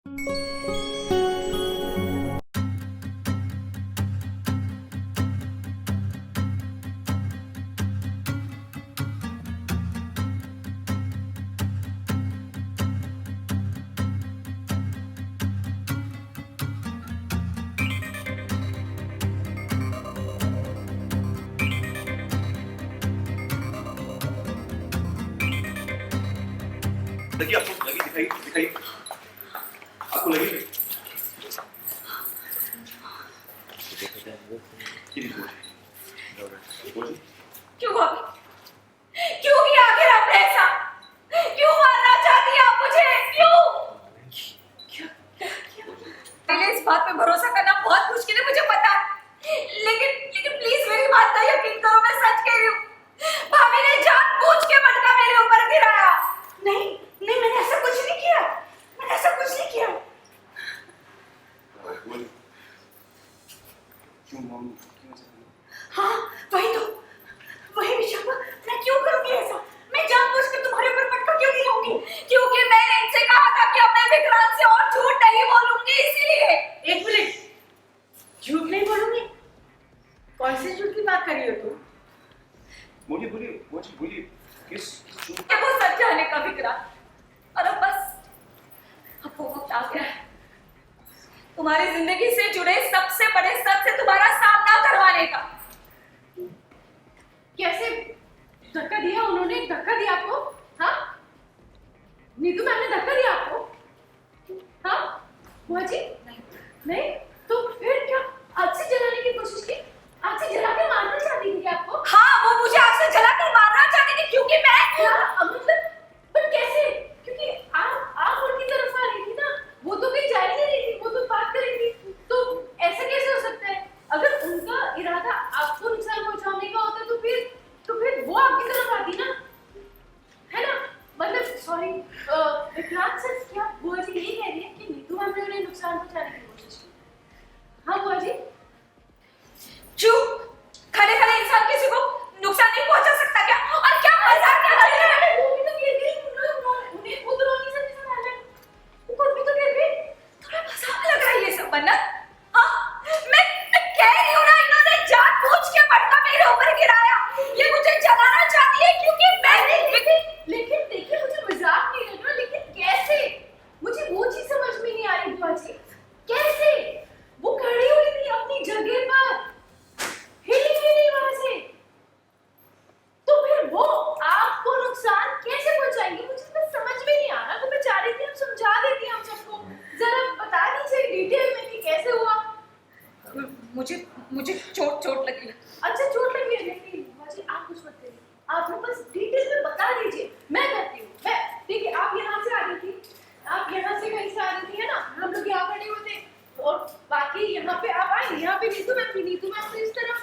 लगी आपको लगी दिखाई दिखाई आपको लगी क्यों क्यों किया आखिर आपने ऐसा? क्यों मारना चाहती हैं आप मुझे? क्यों इस बात पे भरोसा करना बहुत मुश्किल है, मुझे पता है। लेकिन प्लीज मेरी बात का यकीन करो, मैं सच कह रही हूँ। भाभी ने जानबूझ के मटका मेरे ऊपर गिराया। नहीं नहीं, मैंने ऐसा कुछ नहीं किया, मैंने ऐसा कुछ नहीं किया। हाँ वही विशाखा, मैं क्यों करूंगी ऐसा? मैं जानबूझ के तुम्हारे ऊपर मटका क्यों गिराऊंगी? क्योंकि मैंने इनसे कहा था कि अब मैं विक्रांत से और झूठ नहीं बोलूंगी, इसीलिए। एक मिनट, झूठ नहीं बोलूंगी? कौन से झूठ की बात कर रही हो तुम? बोलिए किस झूठ? क्या वो सच जाने का विक्रांत, और अब बस अब वो वक्त आ गया है तुम्हारी जिंदगी से जुड़े सबसे बड़े सच से तुम्हारा सामना करवाने का। कैसे धक्का दिया उन्होंने? धक्का दिया आपको? हाँ नीतू मैम ने धक्का दिया आपको? हाँ बुआ जी? नहीं तो फिर क्या आग से जलाने की कोशिश की? आग से जला के मारना चाहती थी आपको? हाँ, वो मुझे आग से जलाकर मारना चाहती थी, क्योंकि मैं मतलब पर कैसे? क्योंकि आप उनकी तरफ आ रही थी ना, वो तो कहीं जा ही नहीं रही थी, वो तो बात कर रही थी। तो ऐसा कैसे हो सकता है? अगर उनका इरादा आपको नुकसान पहुंचाने का होता तो फिर वो आपकी तरफ आती ना, है ना? मतलब सॉरी विक्रांत सर, क्या बुआ जी यही कह रही है कि नीतू मैम ने उन्हें नुकसान पहुंचाने की कोशिश की? हाँ बुआ जी? चुप, खड़े खड़े इंसान किसी को नुकसान नहीं पहुंचा सकता क्या? और क्या मजाक कर रही है? वो भी तो कह रही है, उन्हें खुद रोनी से नहीं संभालना, वो खुद भी तो कह रही है। तुम्हें मजाक लग रहा है ये सब बन्नत? हाँ, मैं कह रही हूँ ना, इन्होंने जानबूझ के मटका मेरे ऊपर गिराया। ये मुझे जलाना चाहती है, क्योंकि मैं लेकिन देखिए, मुझे मजाक नहीं लग रहा, लेकिन कैसे? मुझे वो चीज समझ में नहीं आ रही बुआ जी। कैसे? वो खड़ी हुई थी अपनी जगह पर, हिली भी नहीं वहां से, तो फिर वो आपको नुकसान कैसे पहुंचाएंगी? मुझे तो समझ में नहीं आ रहा। तो मैं चाह रही थी हम समझा देती हम सबको, जरा बता दीजिए डिटेल में कि कैसे हुआ। मुझे चोट लगी है। अच्छा चोट लगी है? नहीं बुआ जी, आप कुछ मत करिए, आप बस डिटेल में बता दीजिए, मैं करती हूँ। मैं ठीक है, आप यहाँ से आ रही थी, आप यहाँ से कहीं से आ रही थी, है ना? हम लोग यहाँ खड़े हुए थे और बाकी यहाँ पे आप आए, यहाँ पे नीतू मैम इस तरफ